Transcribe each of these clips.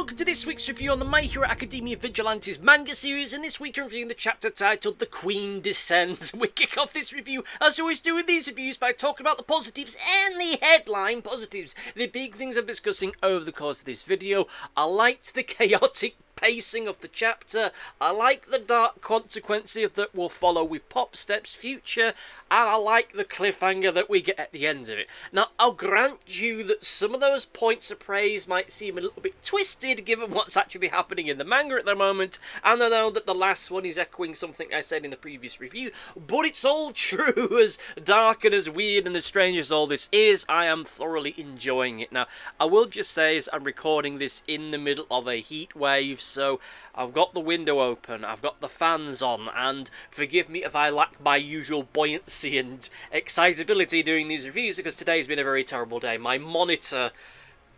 welcome to this week's review on the My Hero Academia Vigilantes manga series, and this week I'm reviewing the chapter titled The Queen Descends. We kick off this review, as we always do with these reviews, by talking about the positives and the headline positives, the big things I'm discussing over the course of this video. I liked the chaotic pacing of the chapter, I like the dark consequences that will follow with PopStep's future, and I like the cliffhanger that we get at the end of it. Now, I'll grant you that some of those points of praise might seem a little bit twisted given what's actually happening in the manga at the moment, and I know that the last one is echoing something I said in the previous review, but it's all true. As dark and as weird and as strange as all this is, I am thoroughly enjoying it. Now, I will just say, as I'm recording this in the middle of a heat wave, so I've got the window open, I've got the fans on, and forgive me if I lack my usual buoyancy and excitability doing these reviews, because today's been a very terrible day. My monitor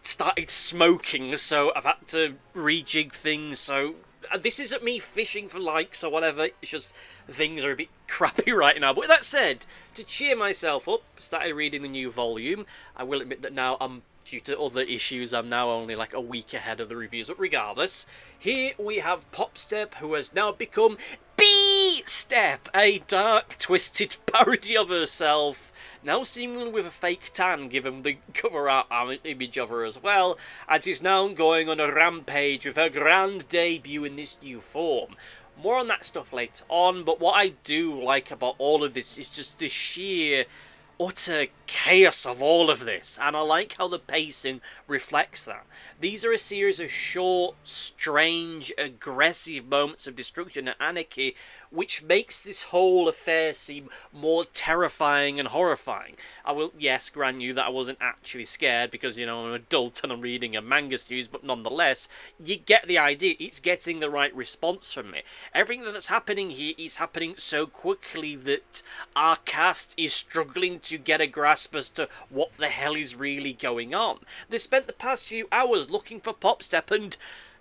started smoking, so I've had to rejig things, so this isn't me fishing for likes or whatever, it's just things are a bit crappy right now. But with that said, to cheer myself up, started reading the new volume. I will admit that now due to other issues, I'm now only like a week ahead of the reviews, but regardless, here we have PopStep, who has now become BeeStep, a dark, twisted parody of herself, now seemingly with a fake tan, given the cover art image of her as well, and is now going on a rampage with her grand debut in this new form. More on that stuff later on, but what I do like about all of this is just the sheer utter chaos of all of this, and I like how the pacing reflects that. These are a series of short, strange, aggressive moments of destruction and anarchy, which makes this whole affair seem more terrifying and horrifying. I will, yes, grant you that I wasn't actually scared because, you know, I'm an adult and I'm reading a manga series, but nonetheless, you get the idea. It's getting the right response from me. Everything that's happening here is happening so quickly that our cast is struggling to get a grasp as to what the hell is really going on. They spent the past few hours looking for PopStep, and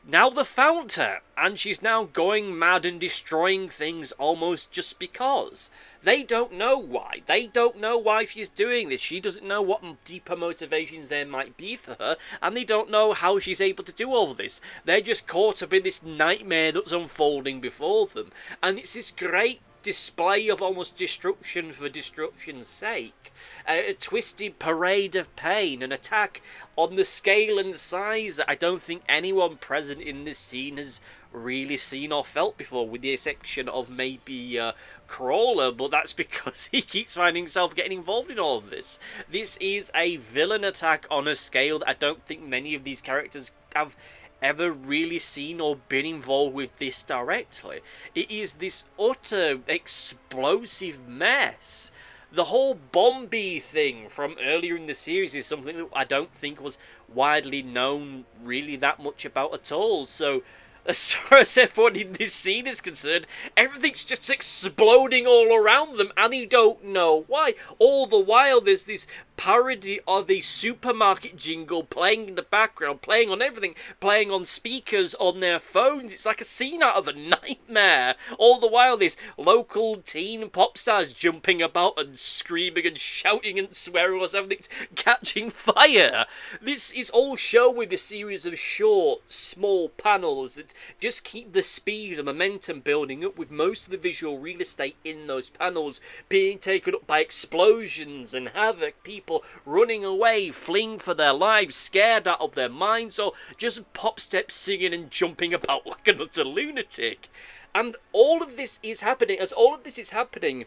now they've found her, and she's now going mad and destroying things almost just because. They don't know why. They don't know why she's doing this. She doesn't know what deeper motivations there might be for her, and they don't know how she's able to do all of this. They're just caught up in this nightmare that's unfolding before them, and it's this great display of almost destruction for destruction's sake. A twisted parade of pain, an attack on the scale and size that I don't think anyone present in this scene has really seen or felt before, with the exception of maybe Crawler, but that's because he keeps finding himself getting involved in all of this. This is a villain attack on a scale that I don't think many of these characters have ever really seen or been involved with this directly. It is this utter explosive mess. The whole Bombi thing from earlier in the series is something that I don't think was widely known really that much about at all. So, as far as everyone in this scene is concerned, everything's just exploding all around them, and you don't know why. All the while, there's this parody of a supermarket jingle playing in the background, playing on everything, playing on speakers on their phones. It's like a scene out of a nightmare. All the while, there's local teen pop stars jumping about and screaming and shouting and swearing as everything's catching fire. This is all shown with a series of short, small panels that just keep the speed and momentum building up, with most of the visual real estate in those panels being taken up by explosions and havoc, people running away, fleeing for their lives, scared out of their minds, or just PopStep singing and jumping about like an utter lunatic. And all of this is happening. As all of this is happening,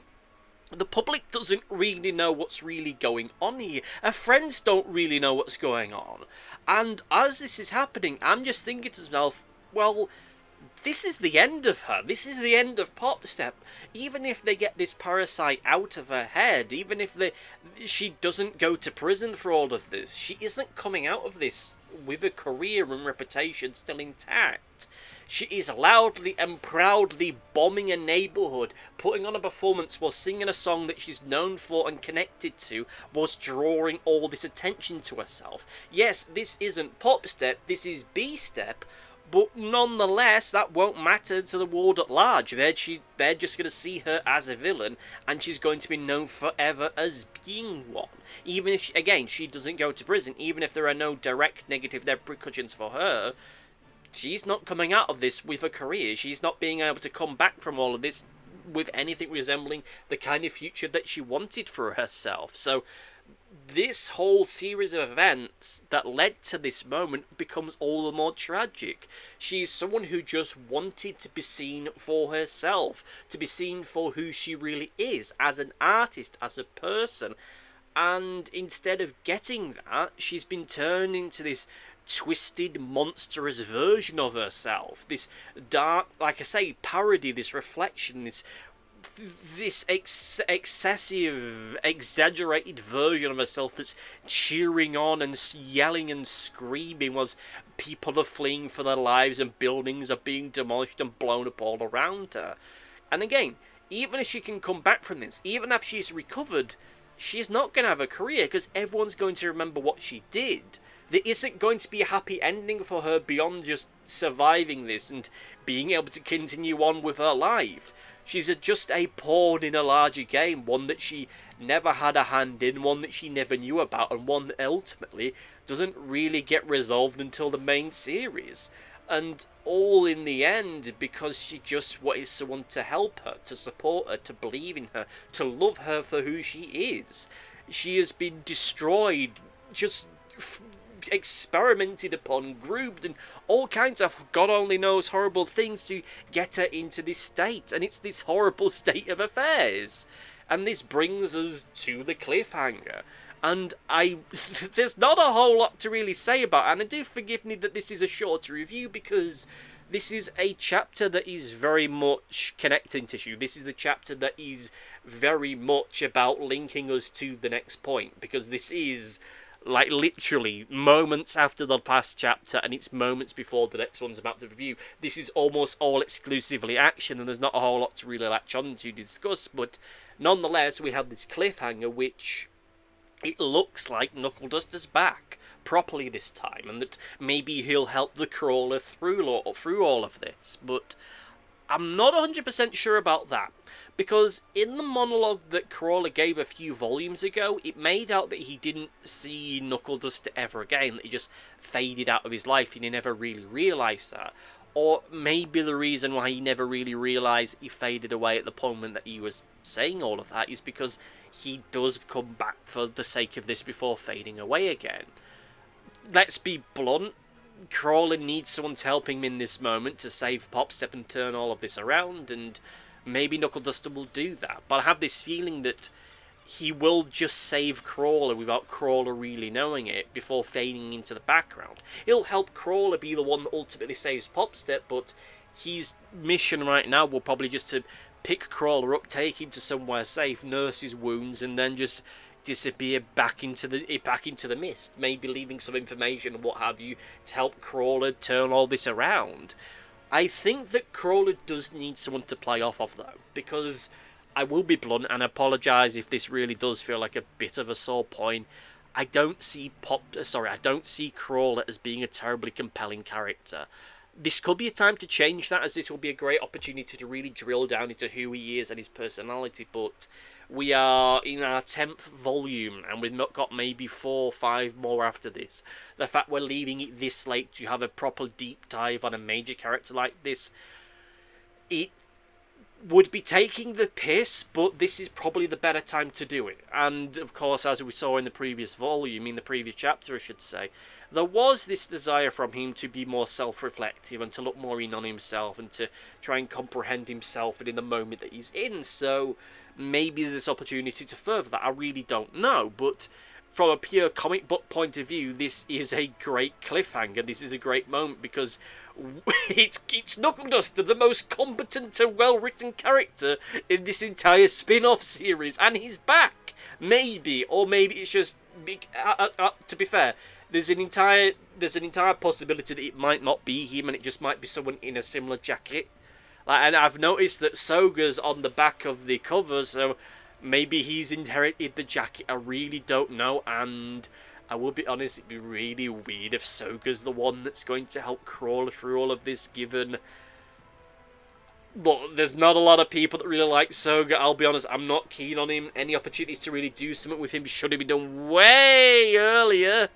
the public doesn't really know what's really going on here. Our friends don't really know what's going on. And as this is happening, I'm just thinking to myself, well, this is the end of her. This is the end of PopStep. Even if they get this parasite out of her head, even if she doesn't go to prison for all of this, she isn't coming out of this with a career and reputation still intact. She is loudly and proudly bombing a neighbourhood, putting on a performance while singing a song that she's known for and connected to, whilst drawing all this attention to herself. Yes, this isn't PopStep, this is BeeStep, but nonetheless, that won't matter to the world at large. They're just going to see her as a villain, and she's going to be known forever as being one. Even if, she doesn't go to prison, even if there are no direct negative repercussions for her, she's not coming out of this with a career. She's not being able to come back from all of this with anything resembling the kind of future that she wanted for herself. So this whole series of events that led to this moment becomes all the more tragic. She's someone who just wanted to be seen for herself, to be seen for who she really is, as an artist, as a person. And instead of getting that, she's been turned into this twisted, monstrous version of herself. This dark, like I say, parody, this reflection, this excessive, exaggerated version of herself that's cheering on and yelling and screaming as people are fleeing for their lives and buildings are being demolished and blown up all around her. And again, even if she can come back from this, even if she's recovered, she's not going to have a career because everyone's going to remember what she did. There isn't going to be a happy ending for her beyond just surviving this and being able to continue on with her life. She's just a pawn in a larger game, one that she never had a hand in, one that she never knew about, and one that ultimately doesn't really get resolved until the main series. And all in the end because she just wanted someone to help her, to support her, to believe in her, to love her for who she is. She has been destroyed, just experimented upon, groomed, and all kinds of God only knows horrible things to get her into this state. And it's this horrible state of affairs. And this brings us to the cliffhanger. And there's not a whole lot to really say about it. And I do forgive me that this is a shorter review because this is a chapter that is very much connecting tissue. This is the chapter that is very much about linking us to the next point. Because this is like literally moments after the past chapter and it's moments before the next one's about to review. This is almost all exclusively action and there's not a whole lot to really latch on to discuss, but nonetheless we have this cliffhanger which it looks like Knuckle Duster's back properly this time and that maybe he'll help the Crawler through all of this, but I'm not 100% sure about that. Because in the monologue that Crawler gave a few volumes ago, it made out that he didn't see Knuckle Duster ever again, that he just faded out of his life and he never really realised that. Or maybe the reason why he never really realised he faded away at the moment that he was saying all of that is because he does come back for the sake of this before fading away again. Let's be blunt. Crawler needs someone to help him in this moment to save PopStep and turn all of this around, and maybe Knuckle Duster will do that. But I have this feeling that he will just save Crawler without Crawler really knowing it before fading into the background. He'll help Crawler be the one that ultimately saves PopStep, but his mission right now will probably just to pick Crawler up, take him to somewhere safe, nurse his wounds, and then just disappear back into the mist, maybe leaving some information and what have you to help Crawler turn all this around. I think that Crawler does need someone to play off of though, because I will be blunt and apologise if this really does feel like a bit of a sore point. I don't see Crawler as being a terribly compelling character. This could be a time to change that, as this will be a great opportunity to really drill down into who he is and his personality, but we are in our 10th volume, and we've not got maybe 4 or 5 more after this. The fact we're leaving it this late to have a proper deep dive on a major character like this, it would be taking the piss, but this is probably the better time to do it. And, of course, as we saw in the previous volume, in the previous chapter, I should say, there was this desire from him to be more self-reflective and to look more in on himself and to try and comprehend himself and in the moment that he's in. So maybe there's this opportunity to further that. I really don't know, but from a pure comic book point of view, this is a great cliffhanger. This is a great moment because it's Knuckle Duster, the most competent and well-written character in this entire spin-off series, and he's back. Maybe, or maybe it's just to be fair, there's an entire possibility that it might not be him, and it just might be someone in a similar jacket. And I've noticed that Soga's on the back of the cover, so maybe he's inherited the jacket. I really don't know, and I will be honest, it'd be really weird if Soga's the one that's going to help Crawler through all of this, given... Look, there's not a lot of people that really like Soga. I'll be honest, I'm not keen on him. Any opportunities to really do something with him should have been done way earlier.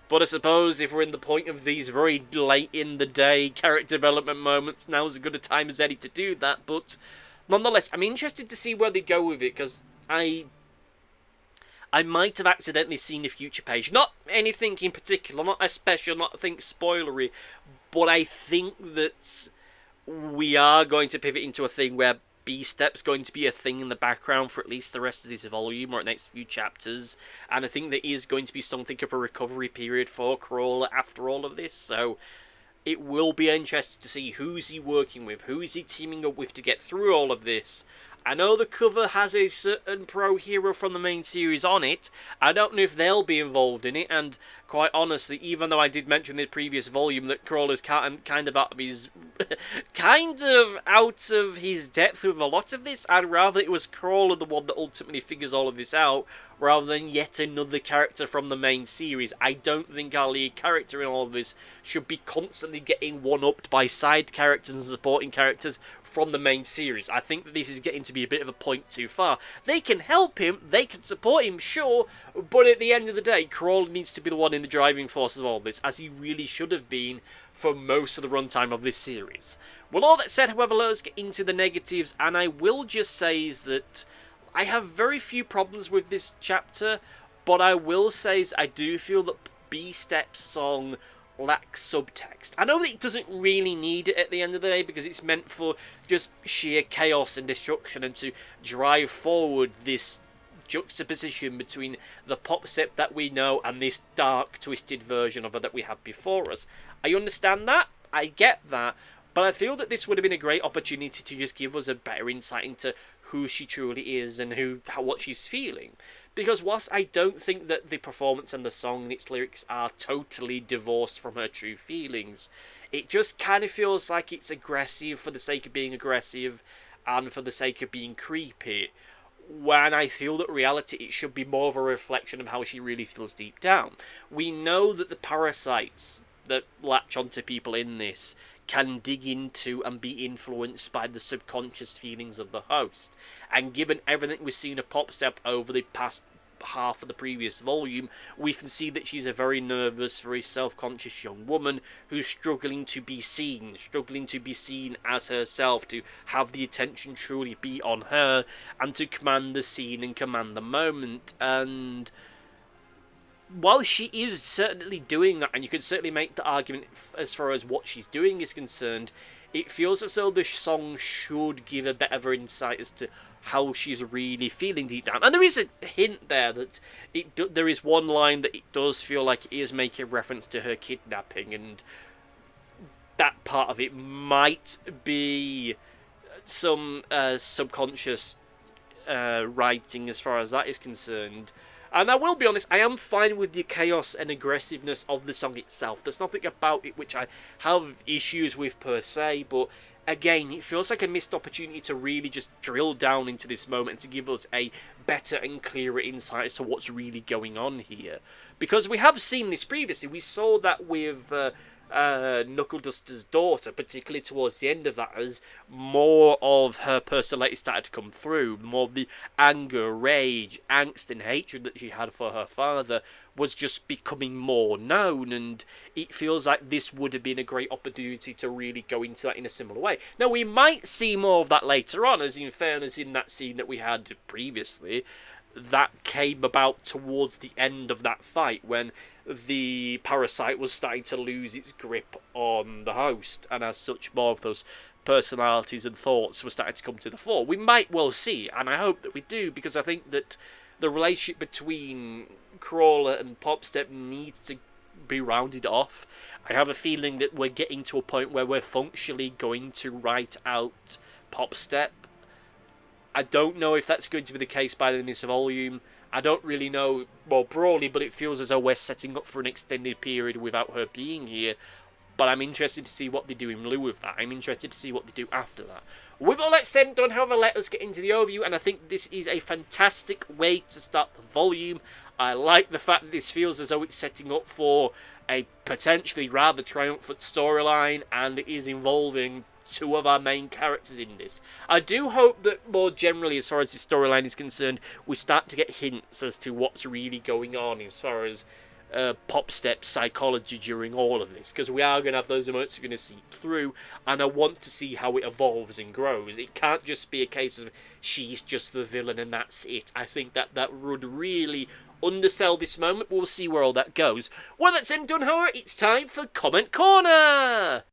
But I suppose if we're in the point of these very late in the day character development moments, now is as good a time as any to do that. But nonetheless, I'm interested to see where they go with it, because I might have accidentally seen a future page. Not anything in particular, not a special, not anything spoilery, but I think that we are going to pivot into a thing where B-Step's going to be a thing in the background for at least the rest of this volume or the next few chapters, and I think there is going to be something of a recovery period for Crawler after all of this, so it will be interesting to see who's he working with, who is he teaming up with to get through all of this. I know the cover has a certain pro-hero from the main series on it. I don't know if they'll be involved in it, and quite honestly, even though I did mention in the previous volume that Crawler's kind of out of his depth with a lot of this, I'd rather it was Crawler the one that ultimately figures all of this out, rather than yet another character from the main series. I don't think our lead character in all of this should be constantly getting one-upped by side characters and supporting characters from the main series. I think that this is getting to be a bit of a point too far. They can help him, they can support him, sure, but at the end of the day, Crawler needs to be the one in the driving force of all this, as he really should have been for most of the runtime of this series. Well, all that said, however, let's get into the negatives, and I will just say is that I have very few problems with this chapter, but I will say is I do feel that B-Step's song lacks subtext. I know that it doesn't really need it at the end of the day, because it's meant for just sheer chaos and destruction and to drive forward this juxtaposition between the PopStep that we know and this dark, twisted version of her that we have before us. I understand that, I get that, but I feel that this would have been a great opportunity to just give us a better insight into who she truly is and what she's feeling. Because whilst I don't think that the performance and the song and its lyrics are totally divorced from her true feelings, it just kind of feels like it's aggressive for the sake of being aggressive and for the sake of being creepy, when I feel that reality it should be more of a reflection of how she really feels deep down. We know that the parasites that latch onto people in this can dig into and be influenced by the subconscious feelings of the host. And given everything we've seen of PopStep over the past half of the previous volume, we can see that she's a very nervous, very self-conscious young woman who's struggling to be seen as herself, to have the attention truly be on her, and to command the scene and command the moment. And while she is certainly doing that, and you can certainly make the argument as far as what she's doing is concerned, it feels as though the song should give a better insight as to how she's really feeling deep down. And there is a hint there that there is one line that it does feel like it is making reference to her kidnapping, and that part of it might be some subconscious writing as far as that is concerned. And I will be honest, I am fine with the chaos and aggressiveness of the song itself. There's nothing about it which I have issues with per se, but again, it feels like a missed opportunity to really just drill down into this moment and to give us a better and clearer insight as to what's really going on here. Because we have seen this previously. We saw that with Knuckle Duster's daughter, particularly towards the end of that, as more of her personality started to come through, more of the anger, rage, angst and hatred that she had for her father was just becoming more known, and it feels like this would have been a great opportunity to really go into that in a similar way. Now, we might see more of that later on, as in fairness, in that scene that we had previously, that came about towards the end of that fight, when the parasite was starting to lose its grip on the host, and as such, more of those personalities and thoughts were starting to come to the fore. We might well see, and I hope that we do, because I think that the relationship between Crawler and PopStep needs to be rounded off. I have a feeling that we're getting to a point where we're functionally going to write out PopStep. I don't know if that's going to be the case by the end of this volume. I don't really know more broadly, but it feels as though we're setting up for an extended period without her being here. But I'm interested to see what they do in lieu of that. I'm interested to see what they do after that. With all that said and done, however, let us get into the overview, and I think this is a fantastic way to start the volume. I like the fact that this feels as though it's setting up for a potentially rather triumphant storyline, and it is involving two of our main characters in this. I do hope that more generally, as far as the storyline is concerned, we start to get hints as to what's really going on as far as PopStep psychology during all of this, because we are going to have those emotes we're going to seep through, and I want to see how it evolves and grows. It can't just be a case of she's just the villain and that's it. I think that would really undersell this moment. We'll see where all that goes. Well, that's him done, however, it's time for Comment Corner!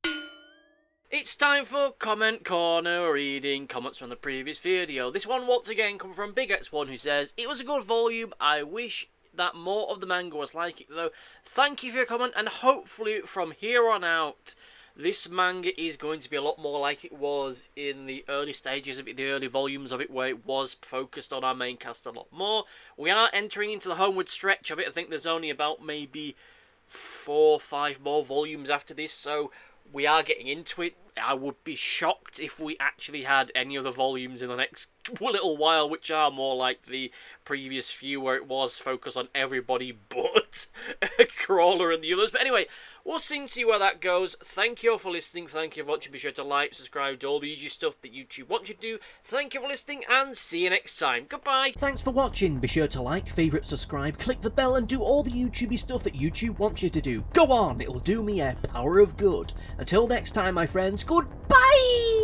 It's time for Comment Corner, reading comments from the previous video. This one once again comes from Big X1, who says, "It was a good volume, I wish that more of the manga was like it though. Thank you for your comment, and hopefully from here on out, this manga is going to be a lot more like it was in the early stages of it, the early volumes of it, where it was focused on our main cast a lot more. We are entering into the homeward stretch of it. I think there's only about maybe 4 or 5 more volumes after this, so we are getting into it. I would be shocked if we actually had any other volumes in the next little while, which are more like the previous few, where it was focused on everybody but Crawler and the others. But anyway, we'll soon see where that goes. Thank you all for listening. Thank you for watching. Be sure to like, subscribe, do all the usual stuff that YouTube wants you to do. Thank you for listening, and see you next time. Goodbye. Thanks for watching. Be sure to like, favourite, subscribe, click the bell, and do all the YouTubey stuff that YouTube wants you to do. Go on, it'll do me a power of good. Until next time, my friends, goodbye!